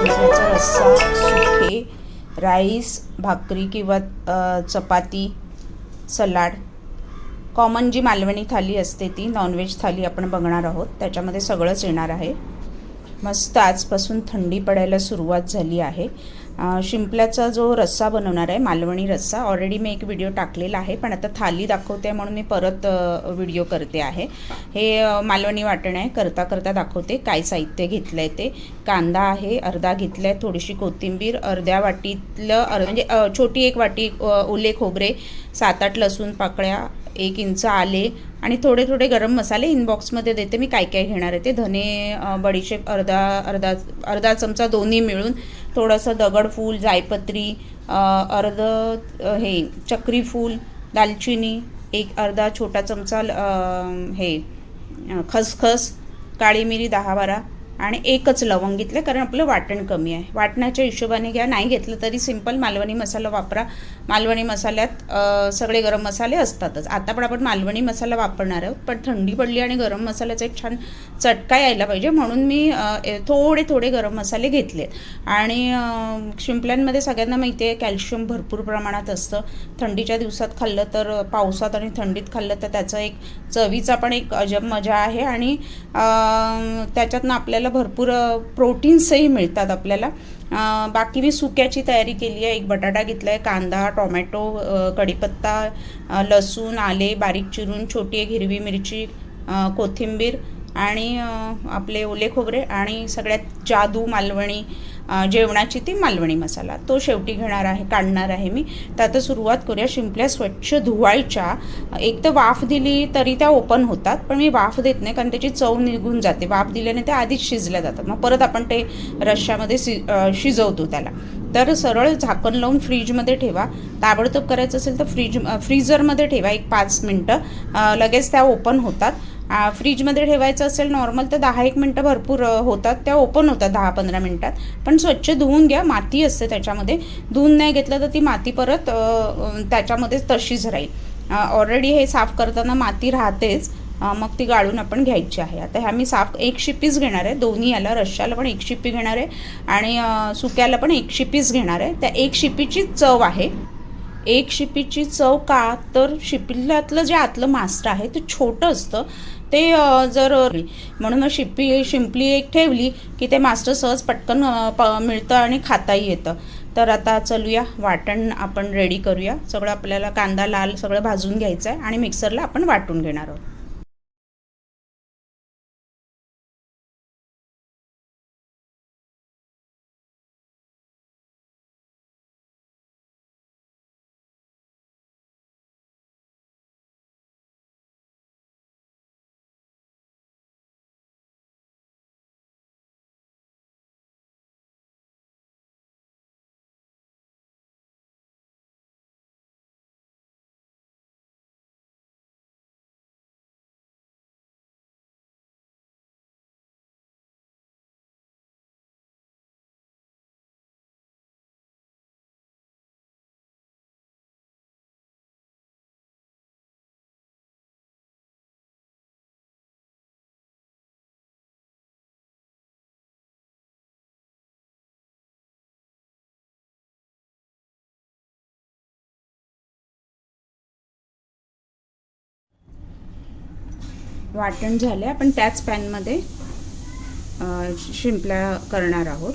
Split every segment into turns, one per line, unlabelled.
मसाल्याचा रस्सा, सुके, राईस, भाकरी किंवा चपाती, सलाड, कॉमन जी मालवणी थाली असते ती नॉनव्हेज थाली आपण बघणार आहोत. त्याच्यामध्ये सगळंच येणार आहे. मस्त आजपासून थंडी पडायला सुरुवात झाली आहे. शिंपल्याचा जो रस्सा बनवणार आहे, मालवणी रस्सा, ऑलरेडी मी एक व्हिडिओ टाकलेला आहे, पण आता थाली दाखवते म्हणून मी परत व्हिडिओ करते आहे. हे मालवणी वाटण आहे. करता करता दाखवते काय साहित्य घेतलं आहे ते. कांदा आहे अर्धा घेतला आहे, थोडीशी कोथिंबीर, अर्ध्या वाटीतलं म्हणजे छोटी एक वाटी ओले खोबरे, 7-8 लसूण पाकळ्या, 1 इंच आले आणि थोडे थोडे गरम मसाले इनबॉक्समध्ये देते मी काय काय घेणार आहे ते. धने, बडीशेप अर्धा चमचा दोन्ही मिळून, थोडंसं दगडफूल, जायपत्री, हे चक्री फूल, दालचिनी, अर्धा छोटा चमचा हे खसखस, काळी मिरी 10-12 आणि 1च लवंग घेतलं, कारण आपलं वाटण कमी आहे. वाटणाच्या हिशोबाने घ्या, नाही घेतलं तरी सिंपल मालवणी मसाला वापरा. मालवणी मसाल्यात सगळे गरम मसाले असतातच. आता पण आपण मालवणी मसाला वापरणार आहोत, पण थंडी पडली आणि गरम मसाल्याचा एक छान चटका यायला पाहिजे म्हणून मी थोडे गरम मसाले घेतले. आणि शिंपल्यांमध्ये सगळ्यांना माहिती आहे कॅल्शियम भरपूर प्रमाणात असतं. थंडीच्या दिवसात खाल्लं तर, पावसात आणि थंडीत खाल्लं तर त्याचं एक चवीचा पण एक अजब मजा आहे आणि त्याच्यातनं आपल्याला भरपूर प्रोटीन्सही मिळतात आपल्याला. बाकी मी सुक्याची तयारी केली आहे. 1 बटाटा घेतला आहे, कांदा, टोमॅटो, कढीपत्ता, लसूण, आले बारीक चिरून, छोटी एक हिरवी मिरची, कोथिंबीर आणि आपले ओले खोबरे आणि सगळ्यात जादू मालवणी जेवणाची ती मालवणी मसाला, तो शेवटी काढणार आहे मी. तर आता सुरुवात करूया. शिंपल्या स्वच्छ धुवायच्या. एक तर वाफ दिली तरी त्या ओपन होतात, पण मी वाफ देत नाही कारण त्याची चव निघून जाते. वाफ दिल्याने त्या आधीच शिजल्या जातात, मग परत आपण ते रश्श्यामध्ये शिजवतो त्याला. तर सरळ झाकण लावून फ्रीजमध्ये ठेवा. ताबडतोब करायचं असेल तर फ्रीझरमध्ये ठेवा 1-5 मिनटं, लगेच त्या ओपन होतात. फ्रीजमध्ये ठेवायचं असेल नॉर्मल तर 10-1 मिनटं भरपूर होतात, त्या ओपन होतात 10-15 मिनटात. पण स्वच्छ धुवून घ्या, माती असते त्याच्यामध्ये. धुवून नाही घेतलं तर ती माती परत त्याच्यामध्ये तशीच राहील. ऑलरेडी हे साफ करताना माती राहतेच, मग ती गाळून आपण घ्यायची आहे. आता ह्या मी साफ 1 शिपीच घेणार आहे. दोन्ही याला, रश्श्याला पण 1 शिपी घेणार आहे आणि सुक्याला पण 1 शिपीच घेणार आहे. त्या 1 शिपीची चव आहे. 1 शिपीची चव का तर शिपील्यातलं जे आतलं मास्टर आहे ते छोटं असतं, ते जर म्हणून शिंपली एक ठेवली की ते मास्टर सहज पटकन मिळतं आणि खाताही येतं. तर आता चलूया, वाटण आपण रेडी करूया. सगळं आपल्याला कांदा लाल सगळं भाजून घ्यायचं आहे आणि मिक्सरला आपण वाटून घेणार आहोत. वाटण झाले, आपण त्याच पॅनमध्ये शिंपल्या करणार आहोत.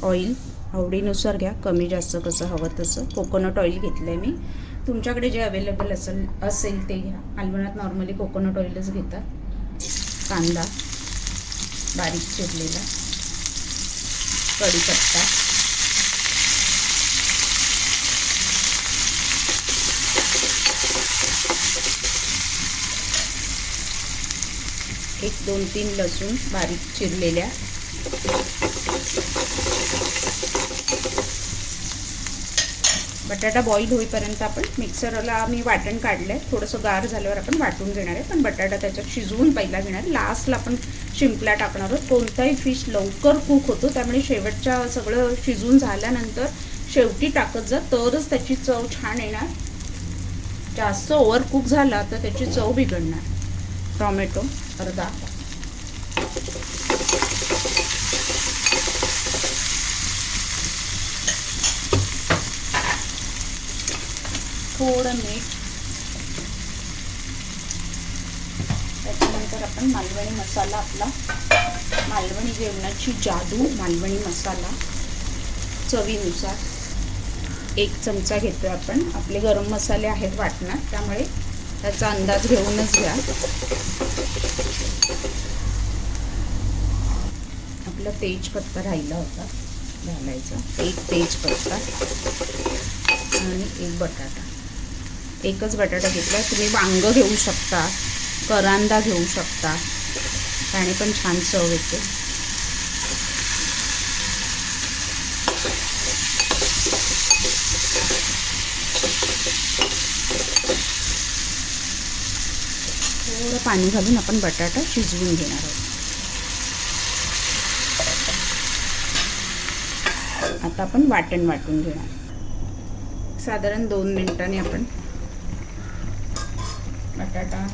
ऑइल आवडीनुसार घ्या, कमी जास्त कसं हवं तसं. कोकोनट ऑइल घेतलं आहे मी. तुमच्याकडे जे अवेलेबल असेल ते घ्या. मालवणात नॉर्मली कोकोनट ऑइलच घेतात. कांदा बारीक चिरलेला, कढीपत्ता, एक 2-3 लसूण बारीक चिरलेल्या, बटाटा बॉईल होईपर्यंत आपण मिक्सरला मी वाटण काढलं आहे. थोडंसं गार झाल्यावर आपण वाटून घेणार आहे, पण बटाटा त्याच्यात शिजवून पहिला घेणार. लास्टला आपण शिंपल्या टाकणार आहोत. कोणताही फिश लवकर कुक होतो, त्यामुळे शेवटच्या सगळं शिजून झाल्यानंतर शेवटी टाकत जा, तरच त्याची चव छान येणार. जास्त ओव्हर कुक झाला तर त्याची चव बिघडणार. टोमॅटो अर्धा, थोडं मीठ, त्याच्यानंतर आपण मालवणी मसाला आपला, मालवणी जेवणाची जादू मालवणी मसाला चवीनुसार 1 चमचा घेतोय आपण. आपले गरम मसाले आहेत वाटणात, त्यामुळे त्याचा अंदाज घेऊनच घ्या. आपला तेजपत्ता राहिला होता घालायचा, 1 तेजपत्ता आणि 1 बटाटा. एकच बटाटा घेतला. तुम्ही वांग घेऊ शकता, करांदा घेऊ शकता, त्याने पण छान चव येते. थोडं पाणी घालून आपण बटाटा शिजवून घेणार आहोत. आता आपण वाटण वाटून घेणार. साधारण 2 मिनिटांनी आपण बटाटा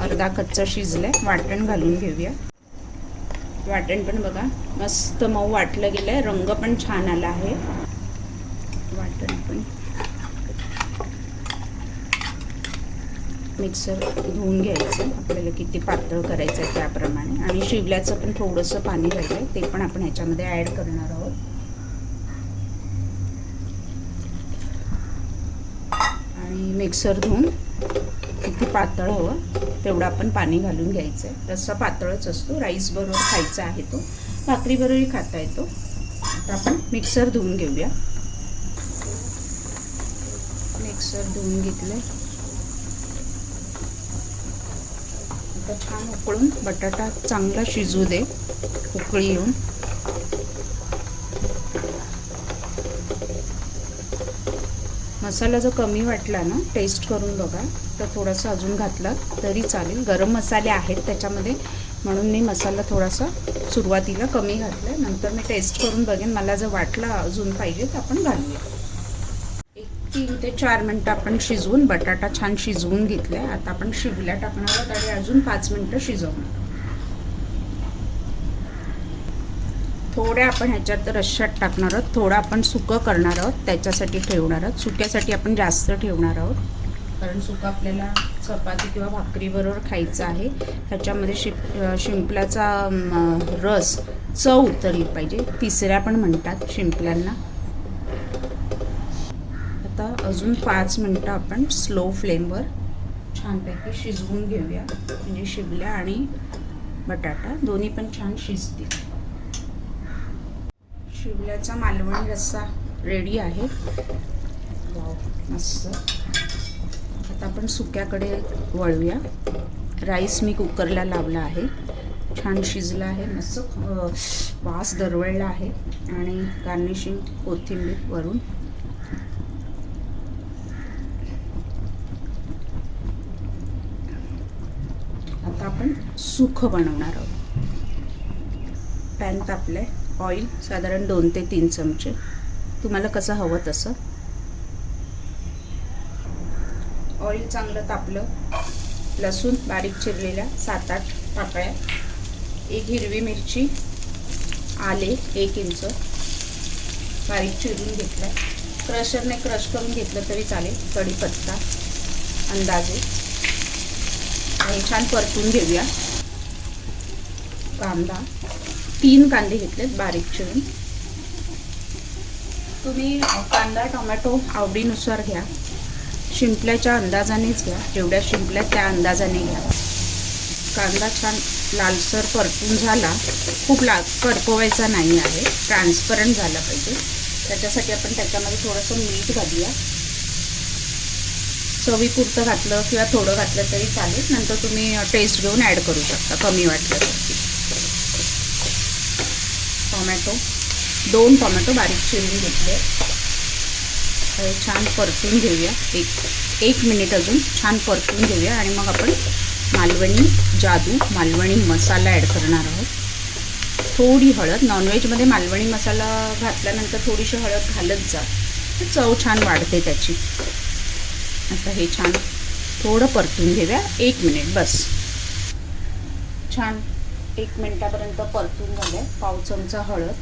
अर्धा कच्चा शिजलाय, वाटण घालून घेऊया. वाटण पण बघा मस्त मऊ वाटलं गेलंय, रंग पण छान आला आहे. वाटण पण मिक्सर धुवून घ्यायचं, आपल्याला किती पातळ करायचं आहे त्याप्रमाणे. आणि शिवल्याचं पण थोडंसं पाणी राहिलंय, ते पण आपण ह्याच्यामध्ये ॲड करणार आहोत. आणि मिक्सर धुवून किती पातळ हवं तेवढं आपण पाणी घालून घ्यायचं आहे. रस्सा पातळच असतो, राईस बरोबर खायचा आहे तो, भाकरी बरोबरही खाता येतो. आता आपण मिक्सर धुवून घेऊया. मिक्सर धुवून घेतलं. आता छान उकळून बटाटा चांगला शिजू दे, उकळी येऊन. मसाला जर कमी वाटला ना, टेस्ट करून बघा, तर थोडासा अजून घातला तरी चालेल. गरम मसाले आहेत त्याच्यामध्ये, म्हणून मी मसाला थोडासा सुरुवातीला कमी घातला. नंतर मी टेस्ट करून बघेन, मला जर वाटला अजून पाहिजे तर आपण घालूया. 3 ते 4 मिनटं आपण शिजवून, बटाटा छान शिजवून घेतला. आता आपण शिवल्या टाकणार आहोत आणि अजून 5 मिनटं शिजवणार. थोड्या आपण ह्याच्यात रश्श्यात टाकणार आहोत, थोडं आपण सुकं करणार आहोत, त्याच्यासाठी ठेवणार आहोत. सुक्यासाठी आपण जास्त ठेवणार आहोत, कारण सुकं आपल्याला चपाती किंवा भाकरीबरोबर खायचं आहे. ह्याच्यामध्ये शिंपल्याचा रस चव उतरली पाहिजे, तिसऱ्या पण म्हणतात शिंपल्यांना. आता अजून 5 मिनटं आपण स्लो फ्लेमवर छानपैकी शिजवून घेऊया, म्हणजे शिवल्या आणि बटाटा दोन्ही पण छान शिजतील. शिवल्याचा मालवणी रस्सा रेडी आहे. वाव, मस्त. आता आपण सुक्याकडे वळूया. राईस मी कुकरला लावला आहे, छान शिजला आहे, मस्त वास दरवळला आहे. आणि गार्निशिंग कोथिंबीर वरून. आता आपण सुकं बनवणार आहोत. पॅन तापले, ऑइल साधारण 2 ते 3 चमचे, तुम्हाला कसं हवं तसं. ऑइल चांगलं तापलं. लसूण बारीक चिरलेल्या 7-8 पाकळ्या, 1 हिरवी मिरची, आले 1 इंच बारीक चिरून घेतलं. क्रशरने क्रश करून घेतलं तरी चालेल. कढीपत्ता अंदाजे. हे छान परतून घेऊया. कांदा 3 कांदे घेतलेत बारीक चिरून. तुम्ही कांदा टोमॅटो आवडीनुसार घ्या, शिंपल्याच्या अंदाजानेच घ्या, जेवढ्या शिंपल्या त्या अंदाजाने घ्या. कांदा छान लालसर परतून झाला, खूप करपवायचा नाही आहे, ट्रान्सपरंट झाला पाहिजे. त्याच्यासाठी आपण त्याच्यामध्ये थोडंसं मीठ घालूया. चवीपुरतं घातलं किंवा थोडं घातलं तरी चालेल, नंतर तुम्ही टेस्ट घेऊन ॲड करू शकता कमी वाटलं तर. टोमॅटो 2 टोमॅटो बारीक चिरून घेतले. हे छान परतून घेऊया. एक मिनिट अजून छान परतून घेऊया आणि मग आपण मालवणी जादू मालवणी मसाला ॲड करणार आहोत. थोडी हळद, नॉनव्हेजमध्ये मालवणी मसाला घातल्यानंतर थोडीशी हळद घालत जा, चव छान वाढते त्याची. आता हे छान थोडं परतून घेऊया, 1 मिनिट बस. छान 1 मिनिटापर्यंत परतून झालं. पाव चमचा हळद.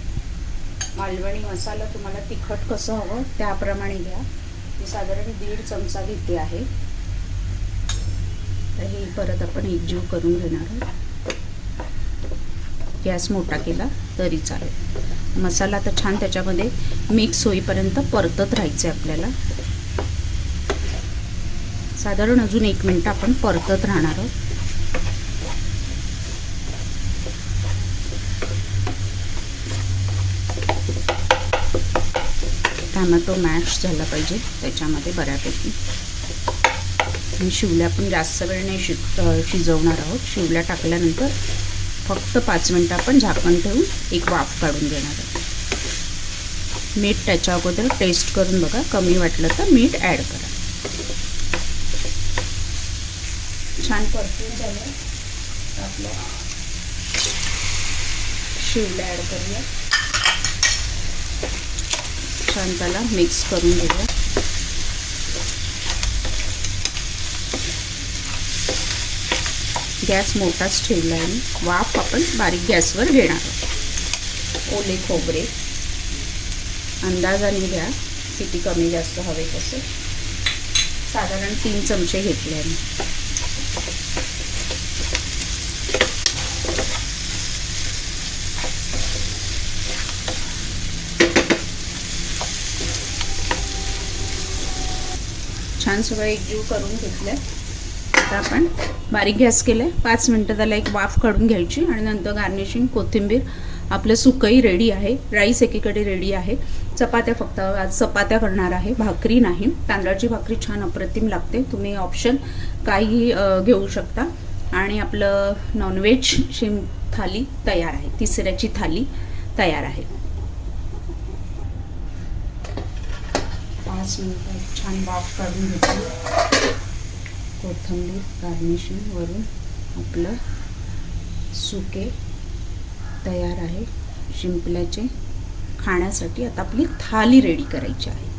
मालवणी मसाला तुम्हाला तिखट कसं हवं त्याप्रमाणे घ्या. ती साधारण 1.5 चमचा घेतली आहे. तर हे परत आपण एकजीव करून घेणार आहोत. गॅस मोठा केला तरी चालेल. मसाला तर छान त्याच्यामध्ये मिक्स होईपर्यंत परतत राहायचं आहे आपल्याला. साधारण अजून 1 मिनिट आपण परतत राहणार आहोत. टोमॅटो मॅश झाला पाहिजे त्याच्यामध्ये बऱ्यापैकी. आणि शिवल्या पण जास्त वेळ नाही शिजवणार आहोत. शिवल्या टाकल्यानंतर फक्त 5 मिनिटं आपण झाकण ठेवून एक वाफ काढून घेणार आहोत. मीठ त्याच्या अगोदर टेस्ट करून बघा, कमी वाटलं तर मीठ ॲड करा. छान परतून झालं. आपल्या शिवल्या ॲड करूया. छान त्याला मिक्स करून घेऊया. गॅस मोठाच ठेवला आहे. वाफ आपण बारीक गॅसवर घेणार आहोत. ओले खोबरे अंदाजाने घ्या, किती कमी जास्त हवे तसे. साधारण 3 चमचे घेतले आहे. छान सगळं एकजीव करून घेतलं. आता आपण बारीक गॅस केलं. 5 मिनिटं त्याला एक वाफ काढून घ्यायची आणि नंतर गार्निशिंग कोथिंबीर. आपलं सुकंही रेडी आहे. राईस एकीकडे रेडी आहे. चपात्या फक्त आज चपात्या करणार आहे, भाकरी नाही. तांदळाची भाकरी छान अप्रतिम लागते. तुम्ही ऑप्शन काही घेऊ शकता. आणि आपलं नॉनव्हेज शिम थाली तयार आहे. तिसऱ्याची थाली तयार आहे. 5 मिनिटं छान वाफ काढून घेतली. कोथिंबीर गार्निशिंग वरून आपलं सुके तयार आहे. शिंपल्याचे खाण्यासाठी आता आपली थाली रेडी करायची आहे.